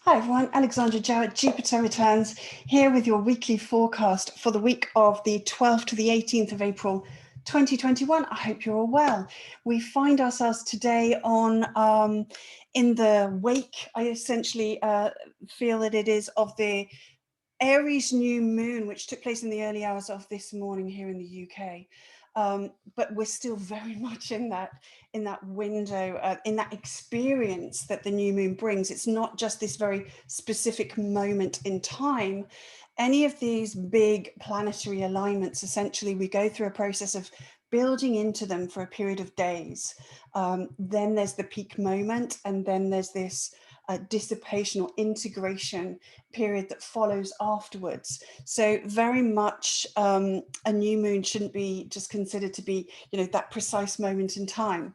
Hi everyone, Alexandra Jowett, Jupiter Returns, here with your weekly forecast for the week of the 12th to the 18th of April 2021. I hope you're all well. We find ourselves today on in the wake, I essentially feel that it is, of the Aries New Moon, which took place in the early hours of this morning here in the UK. But we're still very much in that window, in that experience that the new moon brings. It's not just this very specific moment in time. Any of these big planetary alignments, essentially, we go through a process of building into them for a period of days. Then there's the peak moment, and then there's this dissipation or integration period that follows afterwards. So very much a new moon shouldn't be just considered to be, that precise moment in time.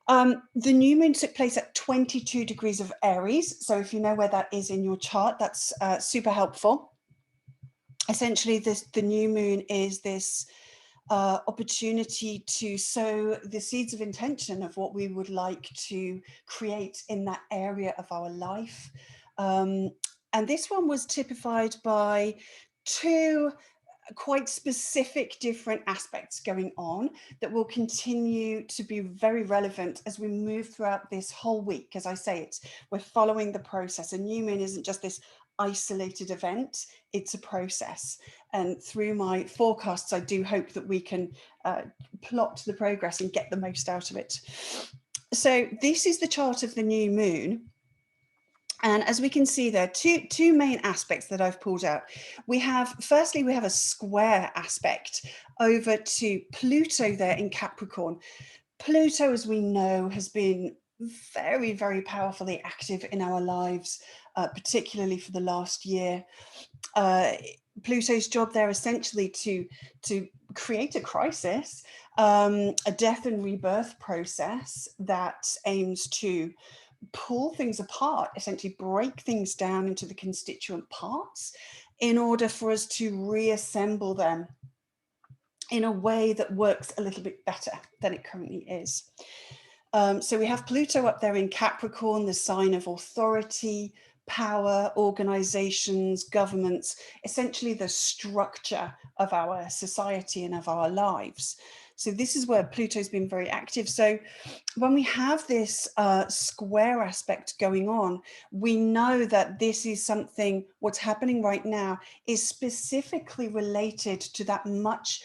The new moon took place at 22 degrees of Aries. So if you know where that is in your chart, that's super helpful. Essentially, the new moon is this opportunity to sow the seeds of intention of what we would like to create in that area of our life. And this one was typified by two quite specific different aspects going on that will continue to be very relevant as we move throughout this whole week. As I say, we're following the process. A new moon isn't just this isolated event, it's a process. And through my forecasts, I do hope that we can plot the progress and get the most out of it. So this is the chart of the new moon. And as we can see there, two main aspects that I've pulled out. Firstly, we have a square aspect over to Pluto there in Capricorn. Pluto, as we know, has been very, very powerfully active in our lives, particularly for the last year. Pluto's job there essentially to create a crisis, a death and rebirth process that aims to pull things apart, essentially break things down into the constituent parts in order for us to reassemble them in a way that works a little bit better than it currently is. So we have Pluto up there in Capricorn, the sign of authority, power, organizations, governments, essentially the structure of our society and of our lives. So this is where Pluto's been very active. So when we have this square aspect going on, we know that this is something, what's happening right now is specifically related to that much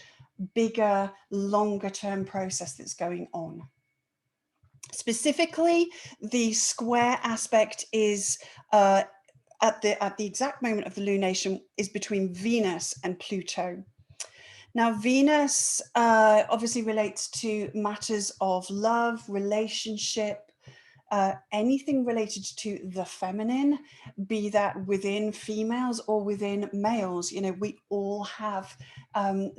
bigger, longer term process that's going on. Specifically, the square aspect is at the exact moment of the lunation is between Venus and Pluto. Now, Venus obviously relates to matters of love, relationship, anything related to the feminine, be that within females or within males. We all have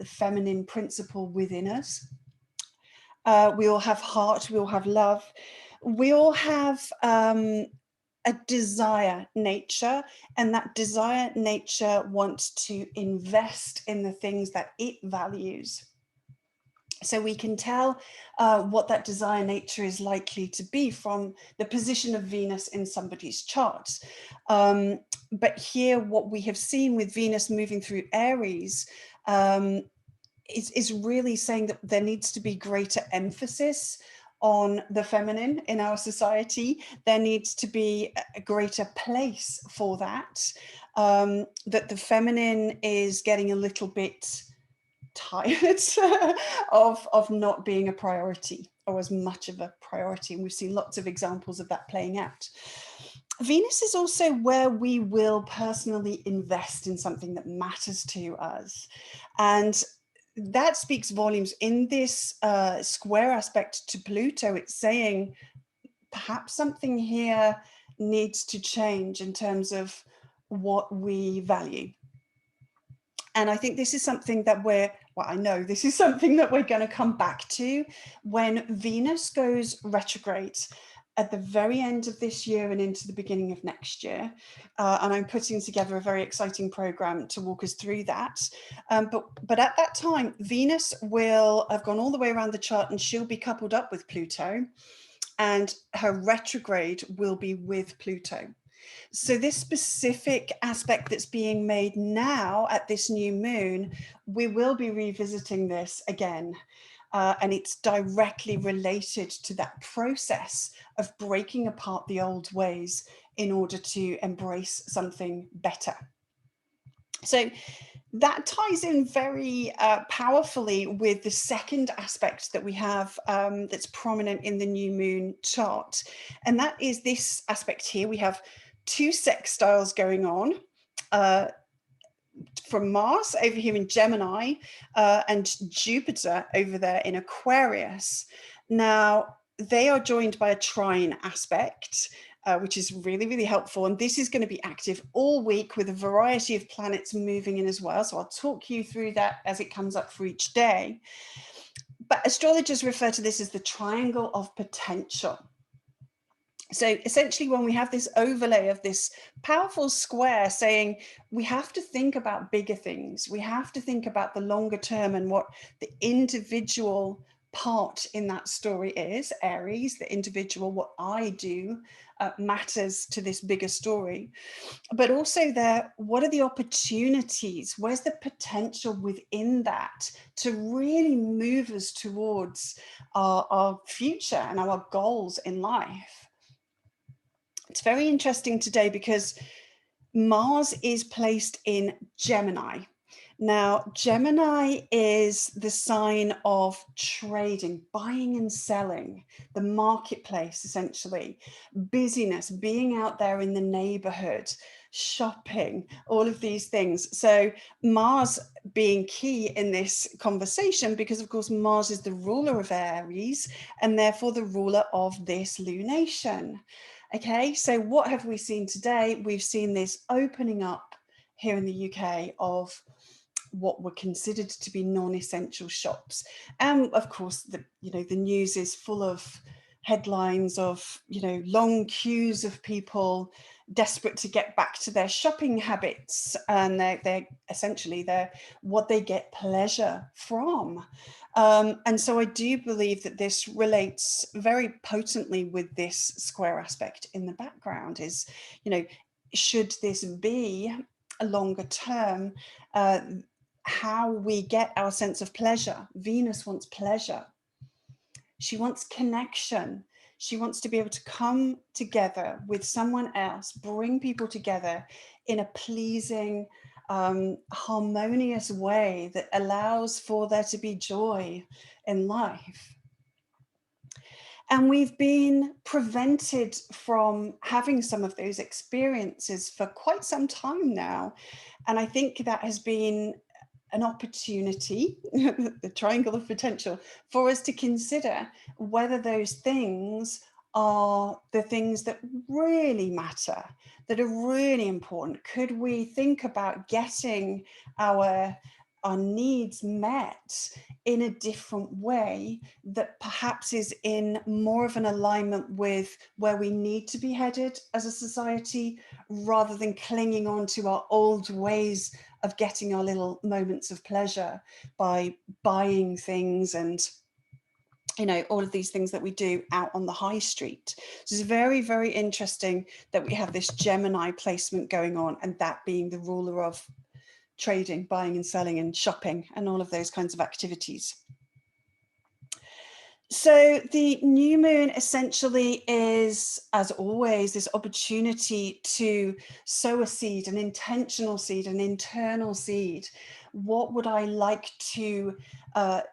feminine principle within us. We all have heart, we all have love, we all have a desire nature, and that desire nature wants to invest in the things that it values. So we can tell what that desire nature is likely to be from the position of Venus in somebody's chart. But here, what we have seen with Venus moving through Aries is really saying that there needs to be greater emphasis on the feminine in our society. There needs to be a greater place for that, that the feminine is getting a little bit tired of not being a priority, or as much of a priority. And we've seen lots of examples of that playing out. Venus is also where we will personally invest in something that matters to us. And that speaks volumes. In this square aspect to Pluto, it's saying perhaps something here needs to change in terms of what we value. And I think this is something that I know this is something that we're going to come back to when Venus goes retrograde at the very end of this year and into the beginning of next year. And I'm putting together a very exciting program to walk us through that. But at that time, Venus will have gone all the way around the chart, and she'll be coupled up with Pluto, and her retrograde will be with Pluto. So this specific aspect that's being made now at this new moon, we will be revisiting this again. And it's directly related to that process of breaking apart the old ways in order to embrace something better. So that ties in very powerfully with the second aspect that we have that's prominent in the new moon chart. And that is this aspect here. We have two sextiles going on from Mars over here in Gemini and Jupiter over there in Aquarius. Now, they are joined by a trine aspect, which is really, really helpful. And this is going to be active all week with a variety of planets moving in as well. So I'll talk you through that as it comes up for each day. But astrologers refer to this as the triangle of potential. So essentially, when we have this overlay of this powerful square saying we have to think about bigger things, we have to think about the longer term and what the individual part in that story is, Aries, the individual, what I do matters to this bigger story. But also there, what are the opportunities? Where's the potential within that to really move us towards our future and our goals in life? It's very interesting today because Mars is placed in Gemini. Now, Gemini is the sign of trading, buying and selling, the marketplace, essentially, busyness, being out there in the neighborhood, shopping, all of these things. So Mars being key in this conversation, because of course, Mars is the ruler of Aries and therefore the ruler of this lunation. Okay, so what have we seen today? We've seen this opening up here in the UK of what were considered to be non-essential shops. And of course, the news is full of headlines of, long queues of people desperate to get back to their shopping habits, and they're essentially what they get pleasure from. And so I do believe that this relates very potently with this square aspect in the background is, should this be a longer term, how we get our sense of pleasure. Venus wants pleasure. She wants connection. She wants to be able to come together with someone else, bring people together in a pleasing, harmonious way that allows for there to be joy in life. And we've been prevented from having some of those experiences for quite some time now. And I think that has been an opportunity, the triangle of potential, for us to consider whether those things are the things that really matter, that are really important. Could we think about getting our needs met in a different way that perhaps is in more of an alignment with where we need to be headed as a society, rather than clinging on to our old ways of getting our little moments of pleasure by buying things and all of these things that we do out on the high street. So it's very, very interesting that we have this Gemini placement going on, and that being the ruler of trading, buying and selling and shopping and all of those kinds of activities. So the new moon essentially is, as always, this opportunity to sow a seed, an intentional seed, an internal seed. What would I like to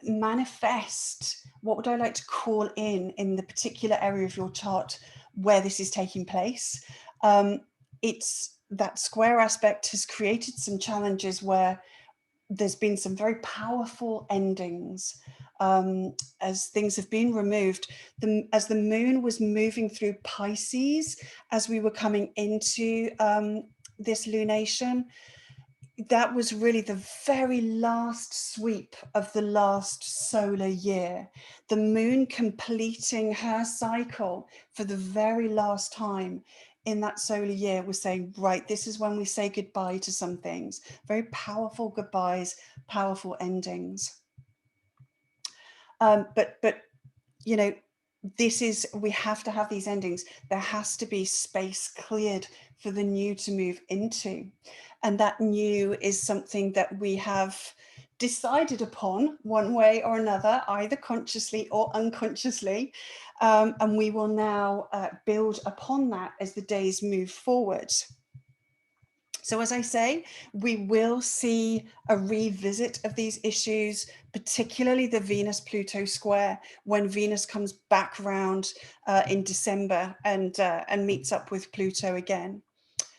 manifest? What would I like to call in the particular area of your chart where this is taking place? It's that square aspect has created some challenges where there's been some very powerful endings as things have been removed. As the moon was moving through Pisces, as we were coming into this lunation, that was really the very last sweep of the last solar year. The moon completing her cycle for the very last time in that solar year was saying, right, this is when we say goodbye to some things. Very powerful goodbyes, powerful endings. But we have to have these endings. There has to be space cleared for the new to move into. And that new is something that we have decided upon one way or another, either consciously or unconsciously. And we will now build upon that as the days move forward. So as I say, we will see a revisit of these issues, particularly the Venus-Pluto square, when Venus comes back round in December and meets up with Pluto again.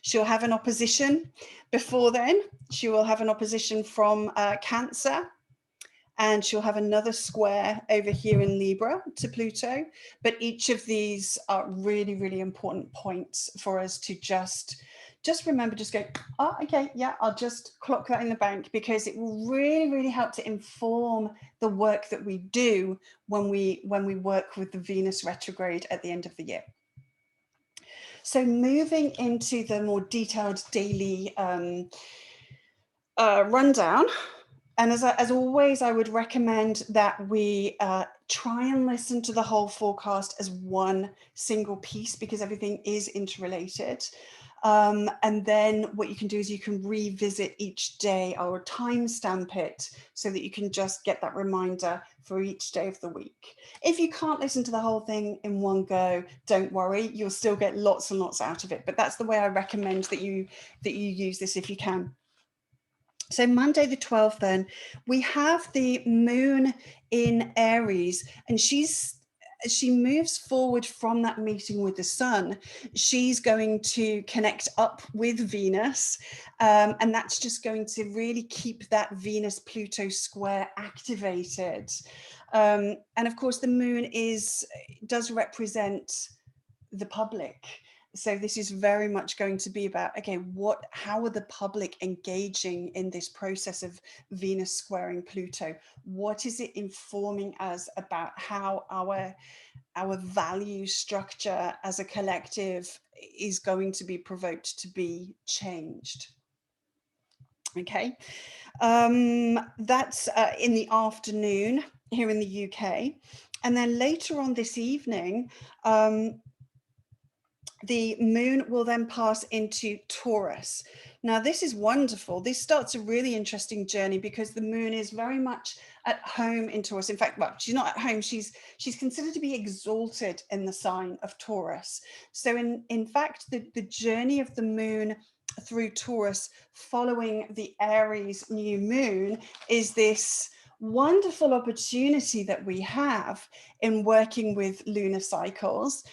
She'll have an opposition before then. She will have an opposition from Cancer, and she'll have another square over here in Libra to Pluto. But each of these are really, really important points for us to just remember, just go, oh, okay, yeah, I'll just clock that in the bank, because it will really, really help to inform the work that we do when we work with the Venus retrograde at the end of the year. So moving into the more detailed daily rundown. And as always, I would recommend that we try and listen to the whole forecast as one single piece, because everything is interrelated. And then what you can do is you can revisit each day or timestamp it so that you can just get that reminder for each day of the week. If you can't listen to the whole thing in one go, don't worry, you'll still get lots and lots out of it. But that's the way I recommend that you use this if you can. So Monday the 12th, then we have the moon in Aries, and she moves forward from that meeting with the sun. She's going to connect up with Venus, and that's just going to really keep that Venus-Pluto square activated. And of course, the moon does represent the public. So this is very much going to be about, okay, how are the public engaging in this process of Venus squaring Pluto? What is it informing us about how our value structure as a collective is going to be provoked to be changed? Okay, that's in the afternoon here in the UK. And then later on this evening, the moon will then pass into Taurus. Now, this is wonderful. This starts a really interesting journey because the moon is very much at home in Taurus. In fact, well, she's not at home. She's considered to be exalted in the sign of Taurus. So in fact, the journey of the moon through Taurus following the Aries new moon is this wonderful opportunity that we have in working with lunar cycles,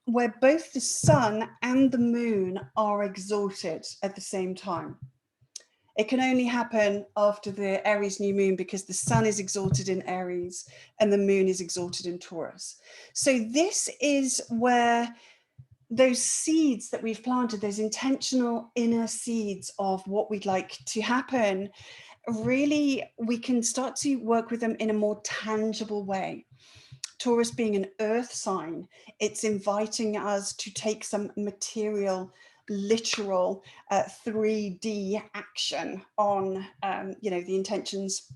where both the sun and the moon are exalted at the same time. It can only happen after the Aries new moon because the sun is exalted in Aries and the moon is exalted in Taurus. So this is where those seeds that we've planted, those intentional inner seeds of what we'd like to happen, really, we can start to work with them in a more tangible way. Taurus being an earth sign, it's inviting us to take some material, literal 3D action on the intentions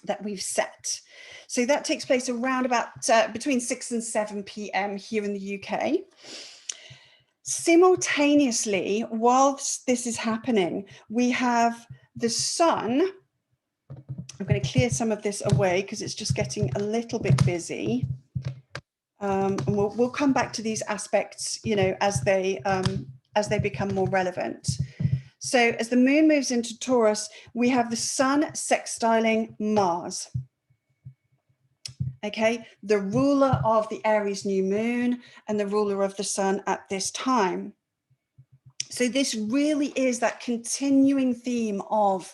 that we've set. So that takes place around about between 6 and 7 p.m. here in the UK. Simultaneously, whilst this is happening, we have the sun. I'm going to clear some of this away because it's just getting a little bit busy. And we'll come back to these aspects, as they become more relevant. So as the moon moves into Taurus, we have the sun sextiling Mars. Okay, the ruler of the Aries new moon and the ruler of the sun at this time. So this really is that continuing theme of,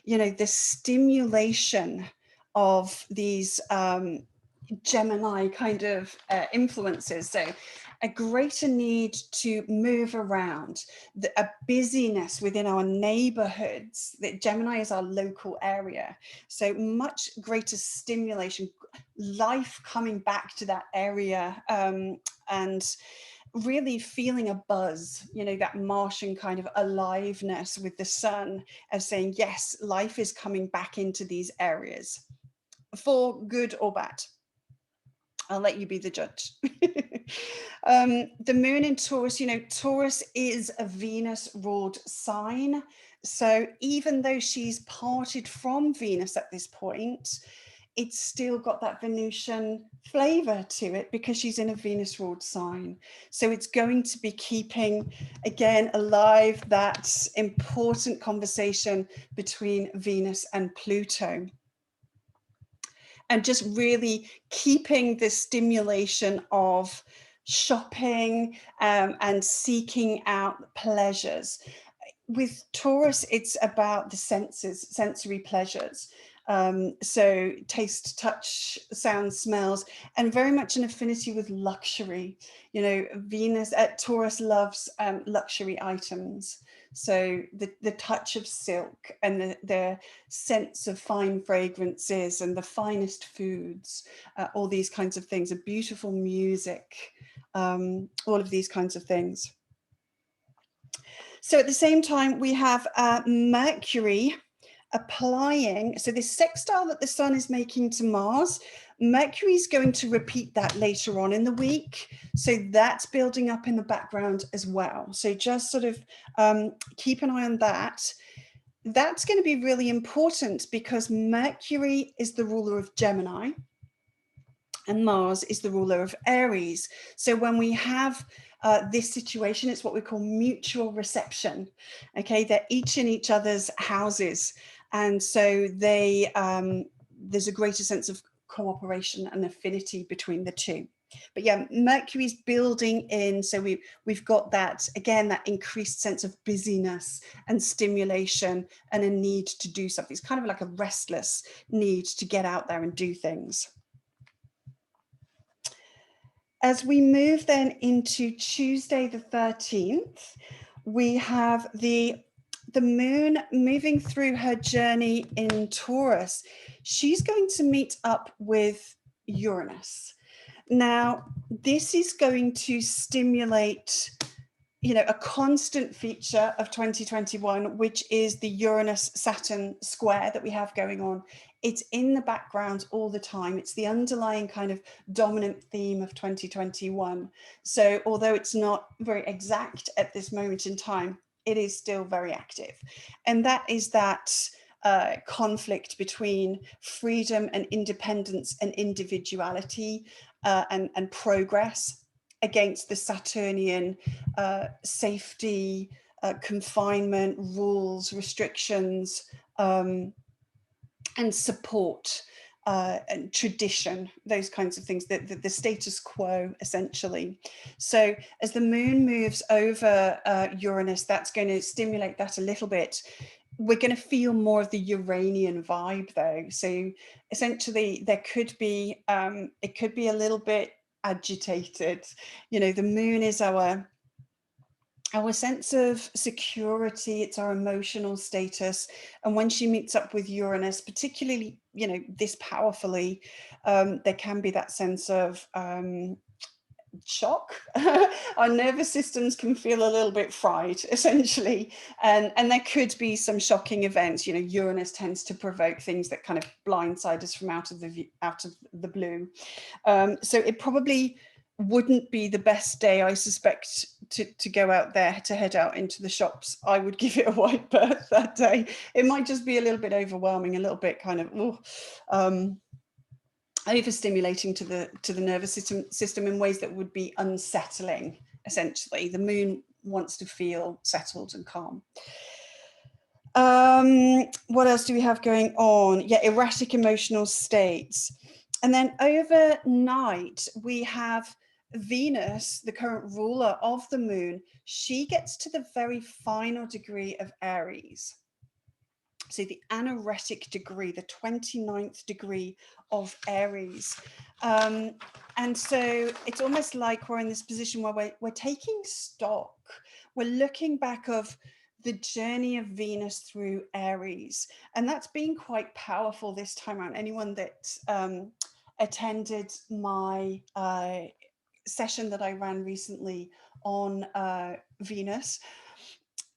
the stimulation of these Gemini kind of influences. So a greater need to move around, a busyness within our neighborhoods. That Gemini is our local area. So much greater stimulation, life coming back to that area, and really feeling a buzz, that Martian kind of aliveness with the sun, of saying, yes, life is coming back into these areas for good or bad. I'll let you be the judge. The moon in Taurus, you know, Taurus is a Venus ruled sign. So even though she's parted from Venus at this point, it's still got that Venusian flavor to it because she's in a Venus ruled sign. So it's going to be keeping, again, alive that important conversation between Venus and Pluto, and just really keeping the stimulation of shopping and seeking out pleasures. With Taurus, it's about the senses, sensory pleasures. So taste, touch, sound, smells, and very much an affinity with luxury. You know, Venus at Taurus loves luxury items. So the touch of silk and the sense of fine fragrances and the finest foods, all these kinds of things, a beautiful music, all of these kinds of things. So at the same time, we have Mercury applying. So this sextile that the sun is making to Mars, Mercury is going to repeat that later on in the week. So that's building up in the background as well. So just sort of keep an eye on that. That's going to be really important because Mercury is the ruler of Gemini and Mars is the ruler of Aries. So when we have this situation, it's what we call mutual reception. Okay, they're each in each other's houses, and so they there's a greater sense of cooperation and affinity between the two. But yeah, Mercury's building in, so we've got that again, that increased sense of busyness and stimulation and a need to do something. It's kind of like a restless need to get out there and do things. As we move then into Tuesday the 13th, we have the moon moving through her journey in Taurus. She's going to meet up with Uranus. Now, this is going to stimulate, you know, a constant feature of 2021, which is the Uranus-Saturn square that we have going on. It's in the background all the time. It's the underlying kind of dominant theme of 2021. So although it's not very exact at this moment in time, it is still very active. And that is that conflict between freedom and independence and individuality and progress against the Saturnian safety, confinement, rules, restrictions, and support and tradition, those kinds of things, the status quo, essentially. So as the moon moves over Uranus, that's going to stimulate that a little bit. We're going to feel more of the Uranian vibe, though. So essentially, there could be, it could be a little bit agitated. You know, the moon is our sense of security, it's our emotional status. And when she meets up with Uranus, particularly, you know, this powerfully, there can be that sense of shock. Our nervous systems can feel a little bit fried, essentially, and there could be some shocking events. You know, Uranus tends to provoke things that kind of blindside us from out of the blue. So it probably wouldn't be the best day, I suspect, to go out there, to head out into the shops. I would give it a wide berth that day. It might just be a little bit overwhelming, a little bit kind of overstimulating to the nervous system in ways that would be unsettling. Essentially, the moon wants to feel settled and calm. What else do we have going on? Yeah, erratic emotional states. And then overnight, we have Venus, the current ruler of the moon. She gets to the very final degree of Aries. So the anaretic degree, the 29th degree of Aries. And so it's almost like we're in this position where we're taking stock. We're looking back of the journey of Venus through Aries. And that's been quite powerful this time around. Anyone that attended my session that I ran recently on Venus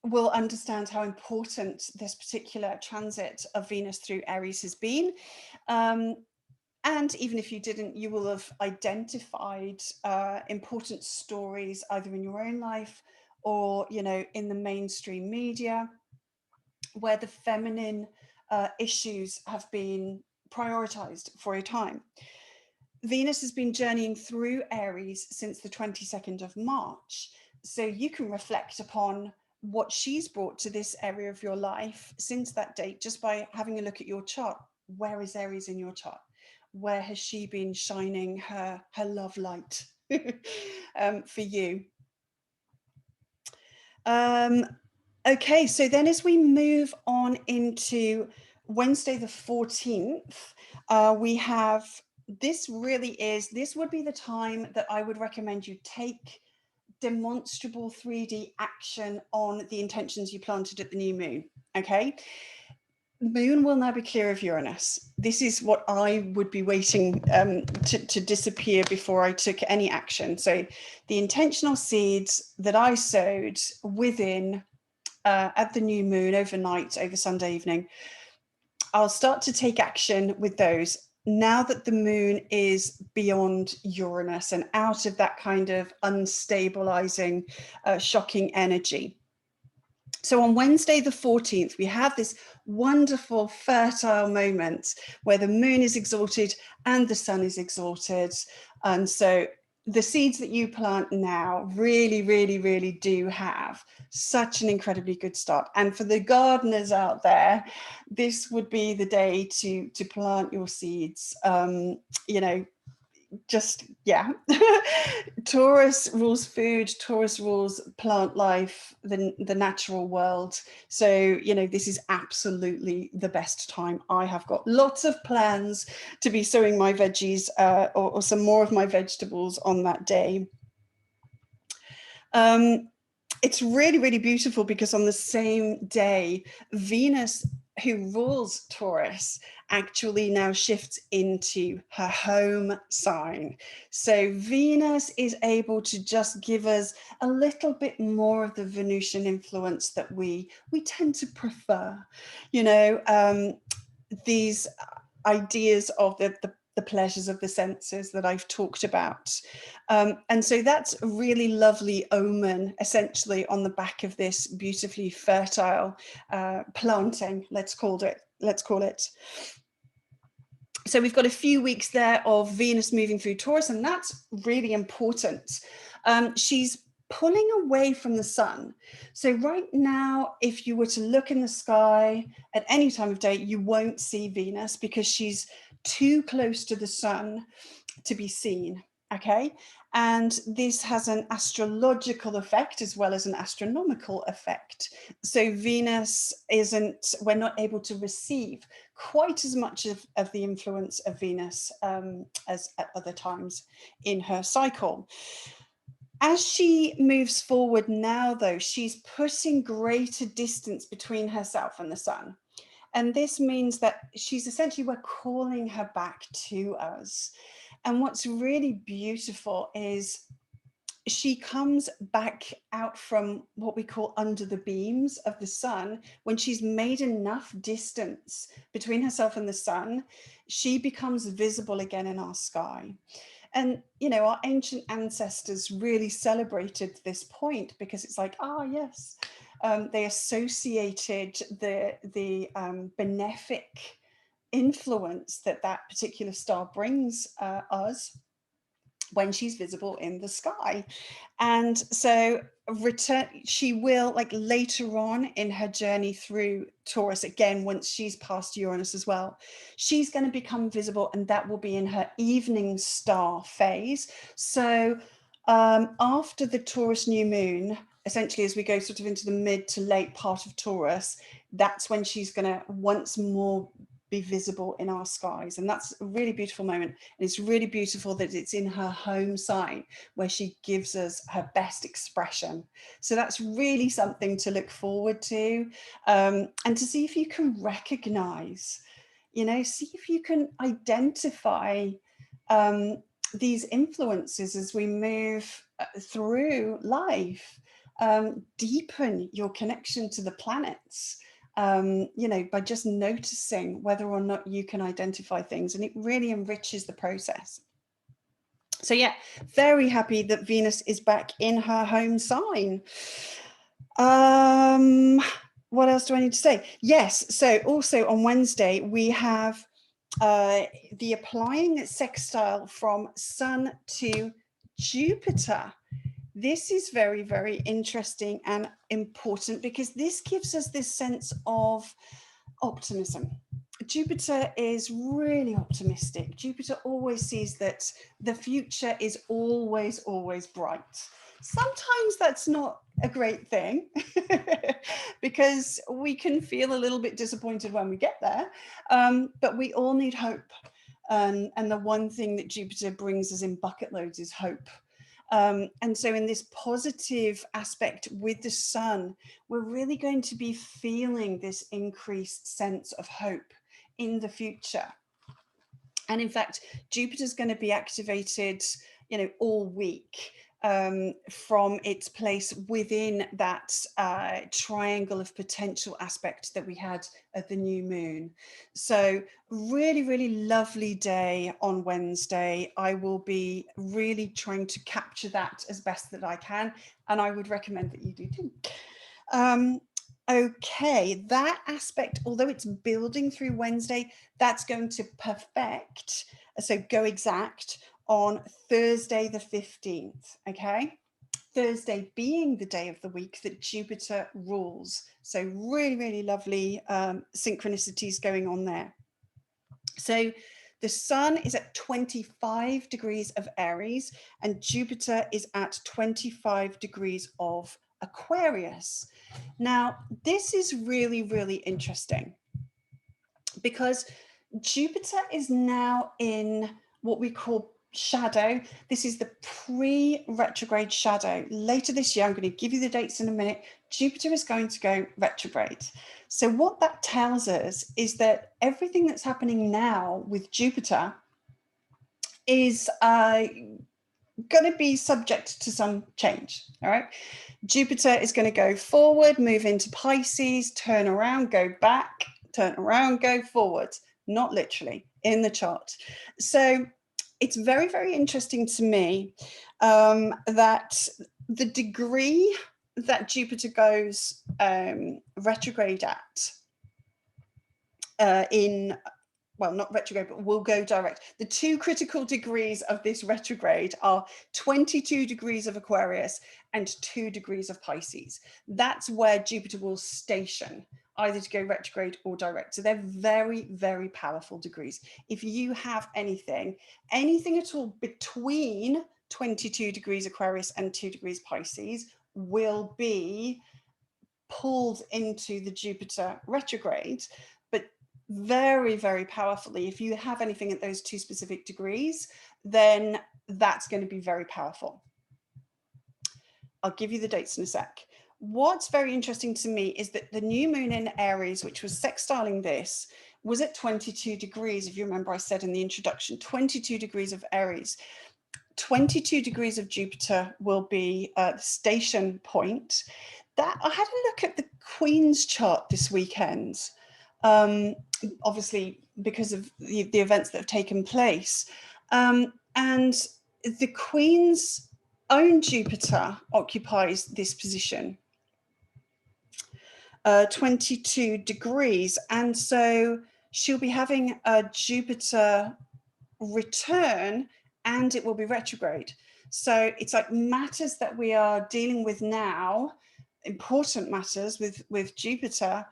will understand how important this particular transit of Venus through Aries has been. And And even if you didn't, you will have identified important stories either in your own life or, you know, in the mainstream media, where the feminine issues have been prioritized for a time. Venus has been journeying through Aries since the 22nd of March. So you can reflect upon what she's brought to this area of your life since that date just by having a look at your chart. Where is Aries in your chart? Where has she been shining her love light for you? Okay, so then as we move on into Wednesday the 14th, we have, this would be the time that I would recommend you take demonstrable 3D action on the intentions you planted at the new moon, okay? Moon will now be clear of Uranus. This is what I would be waiting to disappear before I took any action. So the intentional seeds that I sowed within at the new moon overnight, over Sunday evening, I'll start to take action with those now that the moon is beyond Uranus and out of that kind of unstabilizing, shocking energy. So on Wednesday the 14th, we have this wonderful fertile moment where the moon is exalted and the sun is exalted. And so the seeds that you plant now really, really, really do have such an incredibly good start. And for the gardeners out there, this would be the day to plant your seeds. You know, just, yeah. Taurus rules food, Taurus rules plant life, the natural world. So, you know, this is absolutely the best time. I have got lots of plans to be sowing my veggies or some more of my vegetables on that day. It's really, really beautiful because on the same day, Venus, who rules Taurus, actually now shifts into her home sign. So Venus is able to just give us a little bit more of the Venusian influence that we tend to prefer. You know, these ideas of the pleasures of the senses that I've talked about. And so that's a really lovely omen, essentially, on the back of this beautifully fertile planting, let's call it. So we've got a few weeks there of Venus moving through Taurus, and that's really important. She's pulling away from the sun. So right now, if you were to look in the sky at any time of day, you won't see Venus because she's too close to the sun to be seen, okay? And this has an astrological effect as well as an astronomical effect. So Venus we're not able to receive quite as much of the influence of Venus as at other times in her cycle. As she moves forward now, though, she's putting greater distance between herself and the sun. And this means that we're calling her back to us. And what's really beautiful is she comes back out from what we call under the beams of the sun. When she's made enough distance between herself and the sun, she becomes visible again in our sky. And, you know, our ancient ancestors really celebrated this point because it's like, yes, they associated the benefic influence that particular star brings us when she's visible in the sky. And so she will, like, later on in her journey through Taurus, again, once she's past Uranus as well, she's going to become visible, and that will be in her evening star phase. So after the Taurus new moon, essentially as we go sort of into the mid to late part of Taurus, that's when she's going to once more be visible in our skies. And that's a really beautiful moment. And it's really beautiful that it's in her home sign where she gives us her best expression. So that's really something to look forward to, and to see if you can recognize, you know, see if you can identify these influences as we move through life. Deepen your connection to the planets. you know, by just noticing whether or not you can identify things, and it really enriches the process. So yeah, very happy that Venus is back in her home sign. What else do I need to say? Yes, so also on Wednesday we have the applying sextile from Sun to Jupiter. This is very, very interesting and important because this gives us this sense of optimism. Jupiter is really optimistic. Jupiter always sees that the future is always, always bright. Sometimes that's not a great thing because we can feel a little bit disappointed when we get there, but we all need hope. And the one thing that Jupiter brings us in bucket loads is hope. And so in this positive aspect with the sun, we're really going to be feeling this increased sense of hope in the future. And in fact, Jupiter's going to be activated, you know, all week from its place within that triangle of potential aspect that we had at the new moon. So really, really lovely day on Wednesday. I will be really trying to capture that as best that I can, and I would recommend that you do too. Okay, that aspect, although it's building through Wednesday, that's going to perfect, so go exact on Thursday the 15th, okay? Thursday being the day of the week that Jupiter rules. So really, really lovely synchronicities going on there. So the sun is at 25 degrees of Aries and Jupiter is at 25 degrees of Aquarius. Now, this is really, really interesting because Jupiter is now in what we call shadow. This is the pre-retrograde shadow. Later this year, I'm going to give you the dates in a minute, Jupiter is going to go retrograde. So what that tells us is that everything that's happening now with Jupiter is going to be subject to some change, all right? Jupiter is going to go forward, move into Pisces, turn around, go back, turn around, go forward, not literally in the chart. So it's very, very interesting to me that the degree that Jupiter goes retrograde at well, not retrograde, but will go direct. The two critical degrees of this retrograde are 22 degrees of Aquarius and 2 degrees of Pisces. That's where Jupiter will station, either to go retrograde or direct. So they're very, very powerful degrees. If you have anything at all between 22 degrees Aquarius and 2 degrees Pisces will be pulled into the Jupiter retrograde. But very, very powerfully, if you have anything at those two specific degrees, then that's going to be very powerful. I'll give you the dates in a sec. What's very interesting to me is that the new moon in Aries, which was sextiling this, was at 22 degrees. If you remember, I said in the introduction, 22 degrees of Aries. 22 degrees of Jupiter will be the station point. That I had a look at the Queen's chart this weekend. Obviously because of the events that have taken place, and the Queen's own Jupiter occupies this position, 22 degrees, and so she'll be having a Jupiter return and it will be retrograde. So it's like matters that we are dealing with now, important matters with Jupiter,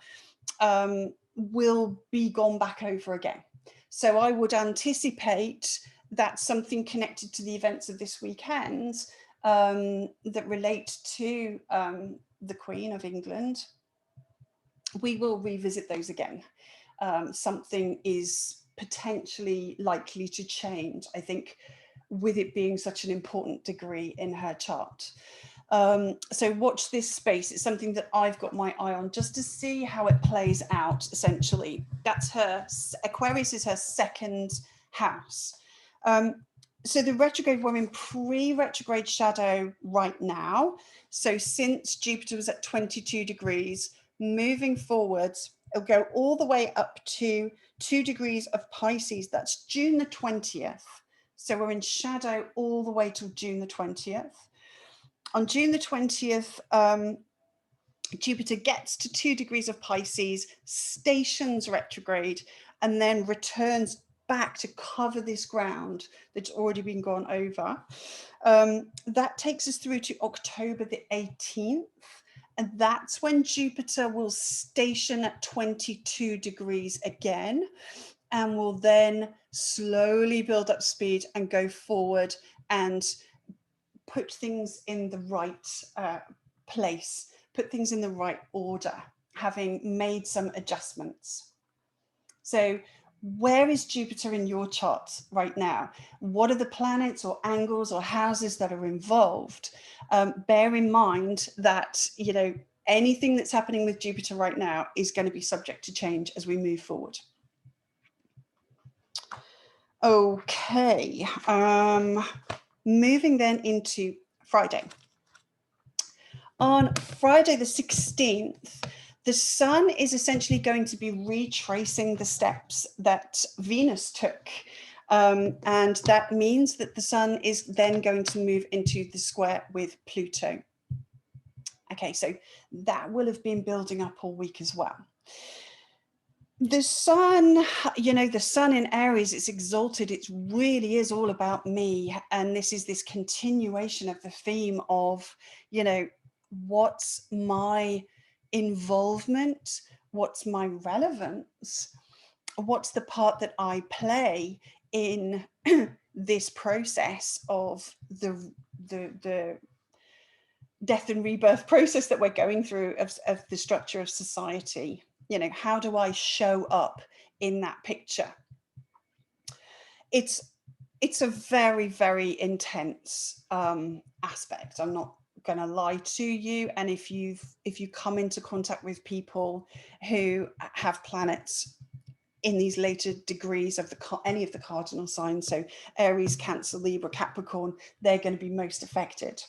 will be gone back over again. So I would anticipate that something connected to the events of this weekend that relate to the Queen of England, we will revisit those again. Something is potentially likely to change, I think, with it being such an important degree in her chart. So watch this space. It's something that I've got my eye on just to see how it plays out, essentially. That's her, Aquarius is her second house. So the retrograde, we're in pre-retrograde shadow right now. So since Jupiter was at 22 degrees, moving forwards, it'll go all the way up to 2 degrees of Pisces. That's June the 20th. So we're in shadow all the way till June the 20th. On June the 20th, Jupiter gets to 2 degrees of Pisces, stations retrograde, and then returns back to cover this ground that's already been gone over. That takes us through to October the 18th. And that's when Jupiter will station at 22 degrees again, and will then slowly build up speed and go forward and put things in the right place, put things in the right order, having made some adjustments. So where is Jupiter in your chart right now? What are the planets or angles or houses that are involved? Bear in mind that, you know, anything that's happening with Jupiter right now is going to be subject to change as we move forward. Okay, moving then into Friday. On Friday the 16th, the sun is essentially going to be retracing the steps that Venus took. And that means that the sun is then going to move into the square with Pluto. Okay, so that will have been building up all week as well. The sun, you know, the sun in Aries, it's exalted. It really is all about me. And this is this continuation of the theme of, you know, what's my involvement? What's my relevance? What's the part that I play in this process of the death and rebirth process that we're going through of the structure of society? You know, how do I show up in that picture? It's a very, very intense aspect. I'm not going to lie to you. And if you come into contact with people who have planets in these later degrees of any of the cardinal signs, so Aries, Cancer, Libra, Capricorn, they're going to be most affected.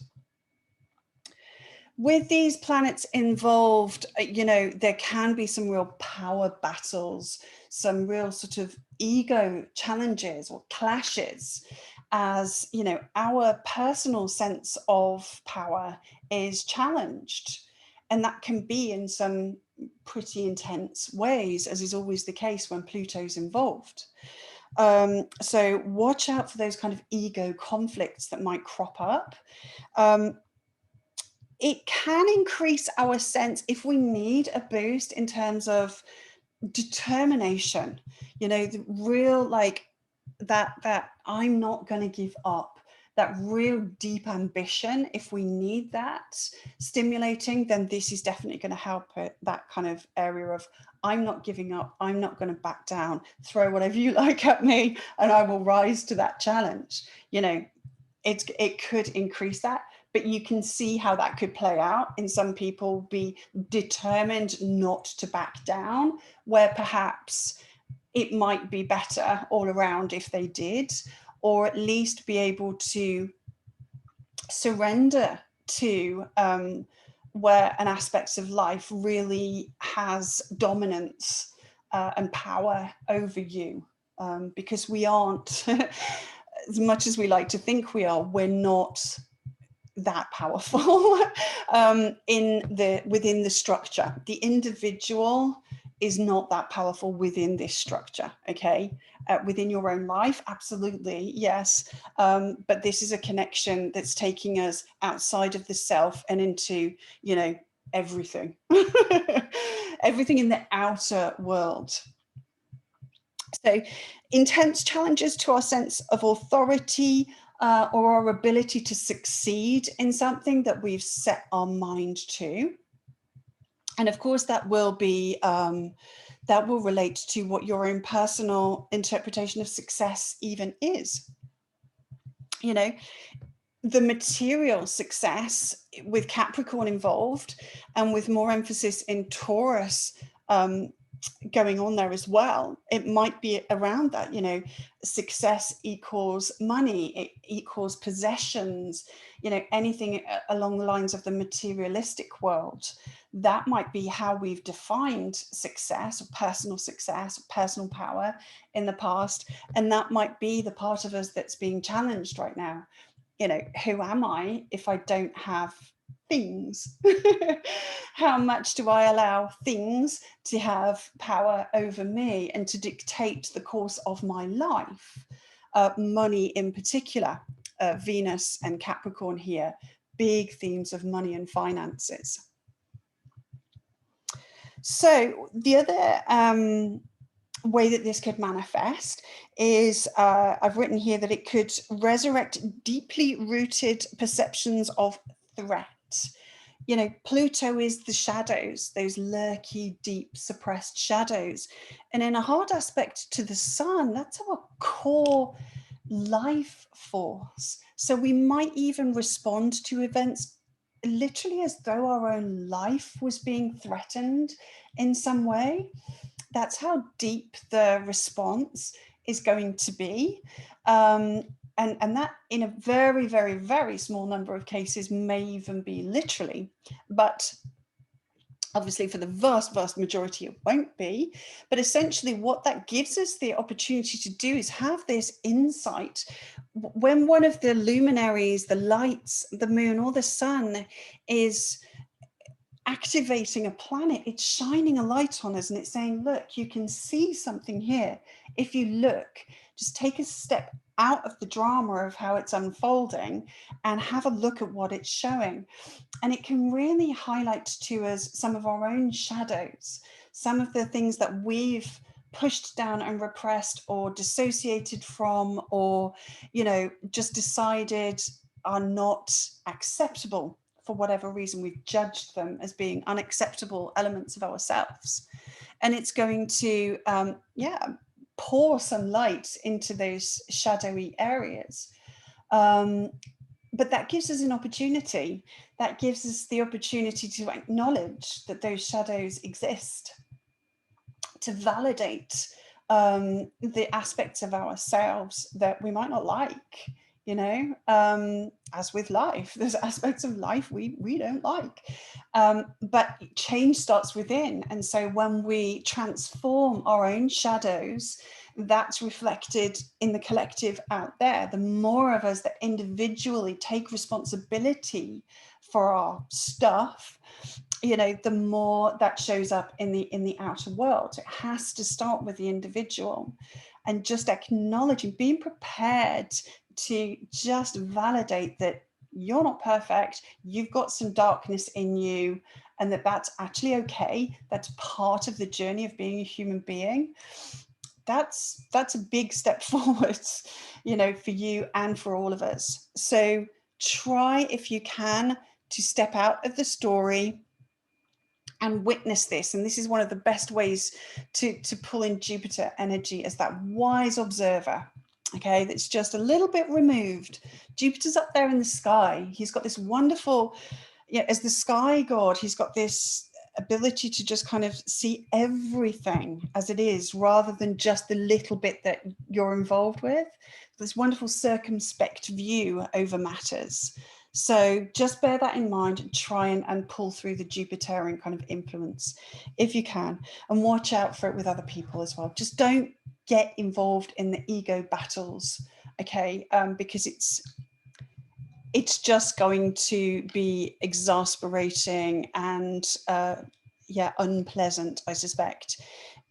With these planets involved, you know, there can be some real power battles, some real sort of ego challenges or clashes, as, you know, our personal sense of power is challenged. And that can be in some pretty intense ways, as is always the case when Pluto's involved. So watch out for those kind of ego conflicts that might crop up. It can increase our sense, if we need a boost in terms of determination, you know, the real, like that I'm not going to give up, that real deep ambition. If we need that stimulating, then this is definitely going to help it, that kind of area of I'm not giving up, I'm not going to back down, throw whatever you like at me and I will rise to that challenge. You know, it could increase that. But you can see how that could play out in some people, be determined not to back down, where perhaps it might be better all around if they did, or at least be able to surrender to where an aspect of life really has dominance and power over you, because we aren't, as much as we like to think we are, we're not that powerful within the structure. The individual is not that powerful within this structure. Okay, within your own life, absolutely, yes, but this is a connection that's taking us outside of the self and into, you know, everything everything in the outer world. So intense challenges to our sense of authority, or our ability to succeed in something that we've set our mind to. And of course, that will be, that will relate to what your own personal interpretation of success even is. You know, the material success with Capricorn involved, and with more emphasis in Taurus, going on there as well. It might be around that, you know, success equals money, it equals possessions, you know, anything along the lines of the materialistic world. That might be how we've defined success, or personal power in the past. And that might be the part of us that's being challenged right now. You know, who am I if I don't have things? How much do I allow things to have power over me and to dictate the course of my life? Money in particular, Venus and Capricorn here, big themes of money and finances. So the other way that this could manifest is, I've written here that it could resurrect deeply rooted perceptions of threat. You know, Pluto is the shadows, those lurky, deep, suppressed shadows. And in a hard aspect to the sun, that's our core life force. So we might even respond to events literally as though our own life was being threatened in some way. That's how deep the response is going to be. And that in a very, very, very small number of cases may even be literally, but obviously for the vast, vast majority it won't be. But essentially what that gives us the opportunity to do is have this insight. When one of the luminaries, the lights, the moon or the sun is activating a planet, it's shining a light on us and it's saying, look, you can see something here. If you look, just take a step out of the drama of how it's unfolding and have a look at what it's showing. And it can really highlight to us some of our own shadows, some of the things that we've pushed down and repressed or dissociated from, or, you know, just decided are not acceptable. For whatever reason, we've judged them as being unacceptable elements of ourselves. And it's going to, pour some light into those shadowy areas. But that gives us an opportunity. That gives us the opportunity to acknowledge that those shadows exist, to validate the aspects of ourselves that we might not like. You know, as with life, there's aspects of life we don't like, but change starts within. And so when we transform our own shadows, that's reflected in the collective out there. The more of us that individually take responsibility for our stuff, you know, the more that shows up in the outer world. It has to start with the individual, and just acknowledging, being prepared to just validate that you're not perfect, you've got some darkness in you, and that's actually okay. That's part of the journey of being a human being. That's a big step forward, you know, for you and for all of us. So try, if you can, to step out of the story and witness this. And this is one of the best ways to pull in Jupiter energy, as that wise observer. Okay, that's just a little bit removed. Jupiter's up there in the sky. He's got this wonderful, yeah, as the sky god, he's got this ability to just kind of see everything as it is, rather than just the little bit that you're involved with. This wonderful circumspect view over matters. So just bear that in mind and try and pull through the Jupiterian kind of influence if you can, and watch out for it with other people as well. Just don't get involved in the ego battles, okay? Because it's just going to be exasperating and unpleasant, I suspect.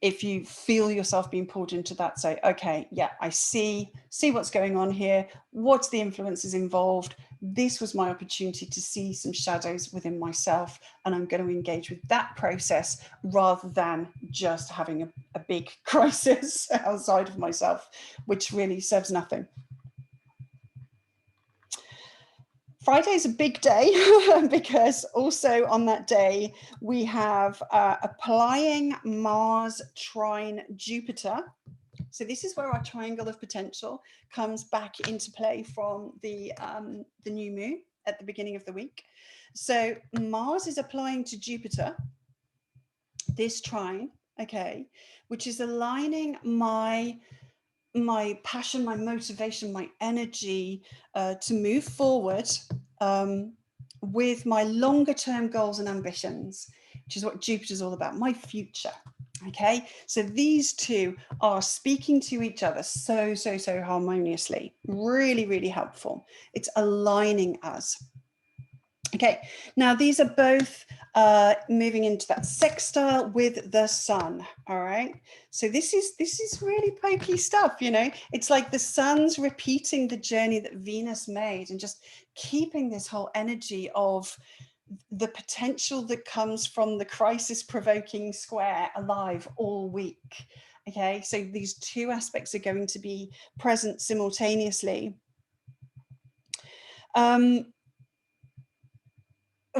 If you feel yourself being pulled into that, say, okay, yeah, I see what's going on here. What's the influences involved? This was my opportunity to see some shadows within myself, and I'm going to engage with that process rather than just having a big crisis outside of myself, which really serves nothing. Friday is a big day because also on that day we have applying Mars trine Jupiter. So this is where our triangle of potential comes back into play from the new moon at the beginning of the week. So Mars is applying to Jupiter this trine, okay, which is aligning my passion, my motivation, my energy to move forward with my longer term goals and ambitions, which is what Jupiter's all about, my future. Okay, so these two are speaking to each other so harmoniously, really, really helpful. It's aligning us. Okay, now these are both moving into that sextile with the sun. All right, so this is really pokey stuff. You know, it's like the sun's repeating the journey that Venus made and just keeping this whole energy of the potential that comes from the crisis provoking square alive all week. Okay, so these two aspects are going to be present simultaneously.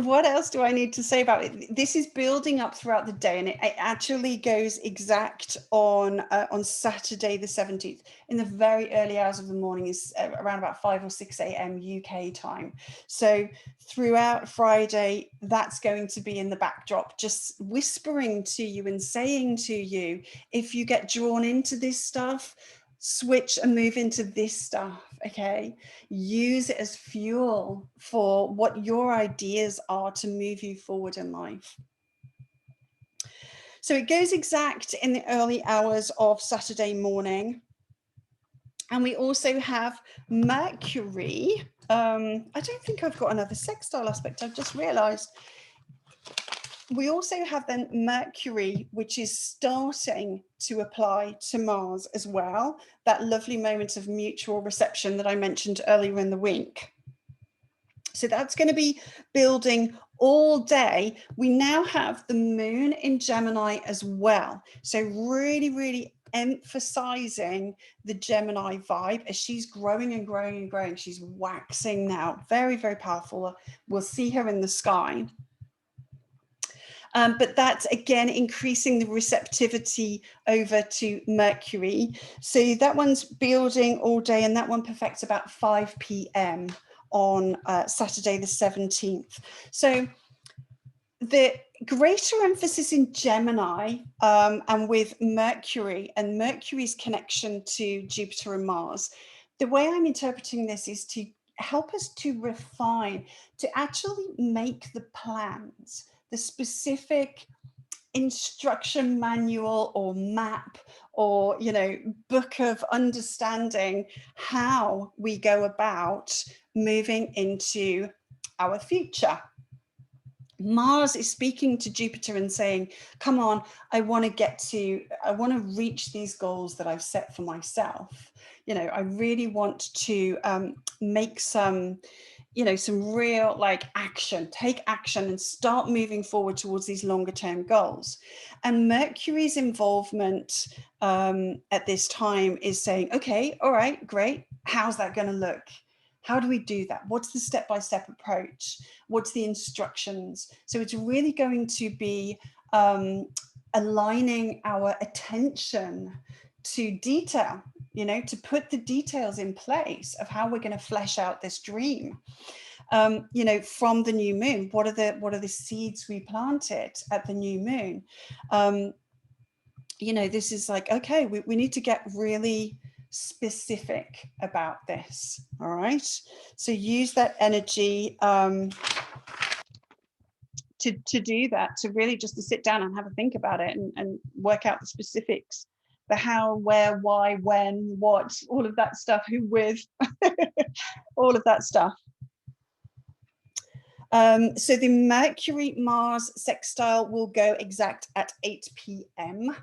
What else do I need to say about it? This is building up throughout the day, and it actually goes exact on Saturday the 17th in the very early hours of the morning, is around about 5 or 6 a.m. UK time. So throughout Friday, that's going to be in the backdrop, just whispering to you and saying to you, if you get drawn into this stuff, switch and move into this stuff. Okay, use it as fuel for what your ideas are to move you forward in life. So it goes exact in the early hours of Saturday morning. And we also have Mercury. I don't think I've got another sextile aspect. I've just realized we also have then Mercury, which is starting to apply to Mars as well. That lovely moment of mutual reception that I mentioned earlier in the week. So that's going to be building all day. We now have the moon in Gemini as well. So really, really emphasizing the Gemini vibe as she's growing and growing and growing. She's waxing now. Very, very powerful. We'll see her in the sky. But that's again increasing the receptivity over to Mercury. So that one's building all day, and that one perfects about 5 p.m. on Saturday the 17th. So the greater emphasis in Gemini and with Mercury and Mercury's connection to Jupiter and Mars, the way I'm interpreting this is to help us to refine, to actually make the plans, the specific instruction manual or map or, you know, book of understanding how we go about moving into our future. Mars is speaking to Jupiter and saying, come on, I want to reach these goals that I've set for myself. You know, I really want to make some, you know, some real like action, take action and start moving forward towards these longer term goals. And Mercury's involvement at this time is saying, okay, all right, great. How's that going to look? How do we do that? What's the step-by-step approach? What's the instructions? So it's really going to be aligning our attention to detail, you know, to put the details in place of how we're going to flesh out this dream. You know, from the new moon, what are the seeds we planted at the new moon? You know, this is like, okay, we need to get really specific about this. All right, so use that energy to do that, to really just to sit down and have a think about it and work out the specifics, the how, where, why, when, what, all of that stuff, who with, all of that stuff. So the Mercury-Mars sextile will go exact at 8 p.m.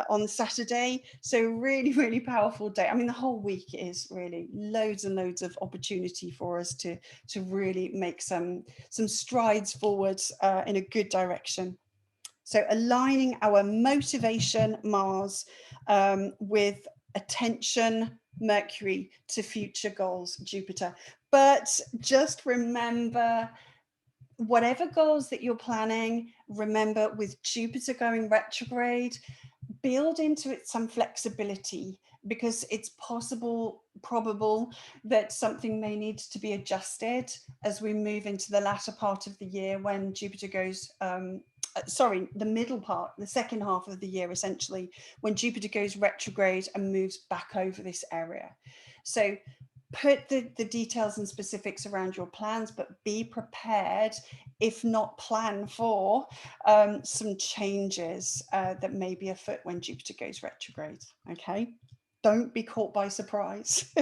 On Saturday. So really, really powerful day. I mean, the whole week is really loads and loads of opportunity for us to really make some strides forwards in a good direction. So aligning our motivation, Mars, with attention, Mercury, to future goals, Jupiter. But just remember, whatever goals that you're planning, remember with Jupiter going retrograde, build into it some flexibility, because it's probable that something may need to be adjusted as we move into the latter part of the year when Jupiter goes sorry, the middle part, the second half of the year, essentially, when Jupiter goes retrograde and moves back over this area. So put the details and specifics around your plans, but be prepared, if not plan for, some changes that may be afoot when Jupiter goes retrograde. Okay, don't be caught by surprise.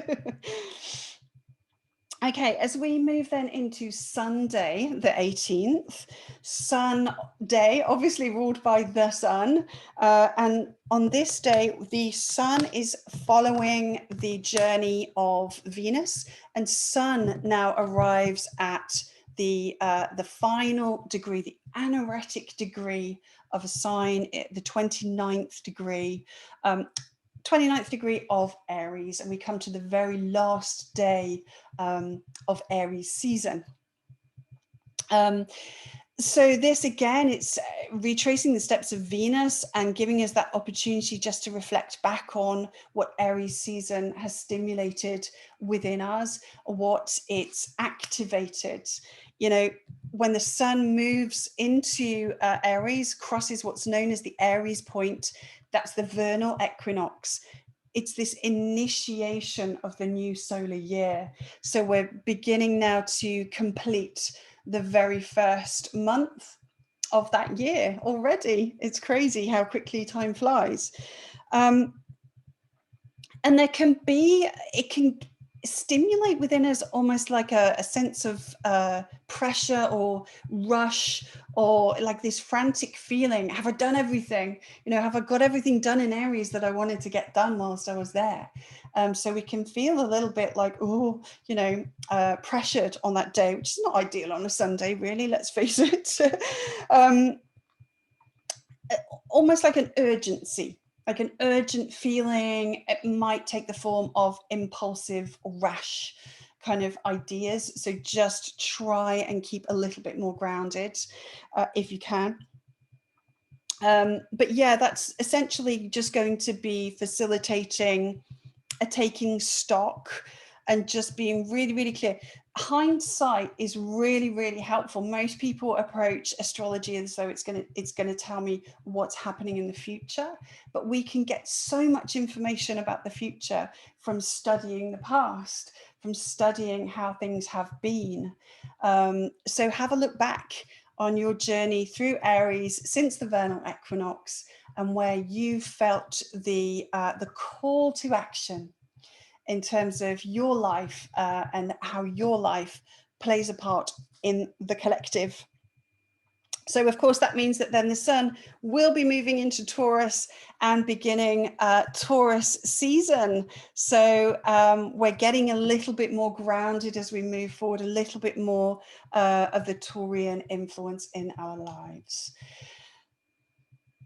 Okay, as we move then into Sunday, the 18th, Sun Day, obviously ruled by the Sun. And on this day, the Sun is following the journey of Venus, and Sun now arrives at the final degree, the anaretic degree of a sign, the 29th degree. 29th degree of Aries, and we come to the very last day of Aries season. So this again, it's retracing the steps of Venus and giving us that opportunity just to reflect back on what Aries season has stimulated within us, what it's activated. You know, when the Sun moves into Aries, crosses what's known as the Aries point, that's the vernal equinox. It's this initiation of the new solar year. So we're beginning now to complete the very first month of that year already. It's crazy how quickly time flies. And there can be, it can stimulate within us almost like a sense of pressure or rush, or like this frantic feeling. Have I done everything? You know, have I got everything done in Aries that I wanted to get done whilst I was there? So we can feel a little bit like, oh, you know, pressured on that day, which is not ideal on a Sunday, really, let's face it. Almost like an urgency, like an urgent feeling. It might take the form of impulsive, rash kind of ideas. So just try and keep a little bit more grounded if you can. But yeah, that's essentially just going to be facilitating a taking stock and just being really, really clear. Hindsight is really, really helpful. Most people approach astrology as though it's going to tell me what's happening in the future, but we can get so much information about the future from studying the past, from studying how things have been. So have a look back on your journey through Aries since the vernal equinox, and where you felt the call to action in terms of your life and how your life plays a part in the collective. So of course that means that then the Sun will be moving into Taurus and beginning Taurus season. So we're getting a little bit more grounded as we move forward, a little bit more of the Taurian influence in our lives.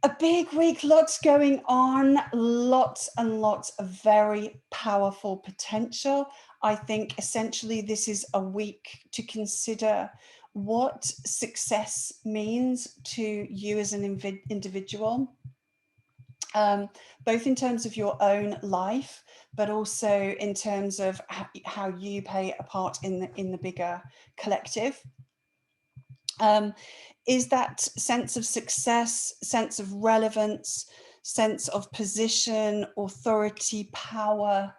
A big week, lots going on, lots and lots of very powerful potential. I think essentially this is a week to consider what success means to you as an individual, both in terms of your own life, but also in terms of how you play a part in the bigger collective. Is that sense of success, sense of relevance, sense of position, authority, power?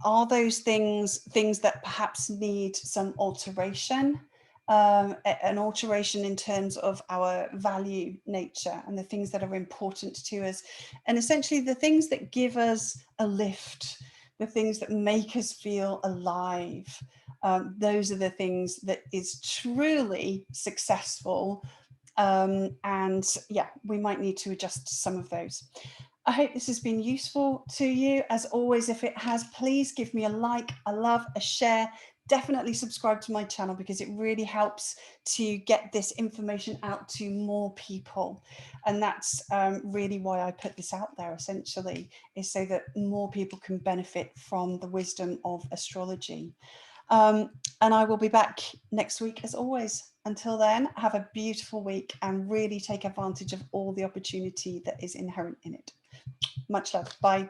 Are those things that perhaps need some alteration? An alteration in terms of our value nature and the things that are important to us, and essentially the things that give us a lift, the things that make us feel alive. Those are the things that is truly successful. And yeah, we might need to adjust some of those. I hope this has been useful to you. As always, if it has, please give me a like, a love, a share. Definitely subscribe to my channel, because it really helps to get this information out to more people. And that's really why I put this out there, essentially, is so that more people can benefit from the wisdom of astrology. And I will be back next week as always. Until then, have a beautiful week and really take advantage of all the opportunity that is inherent in it. Much love. Bye.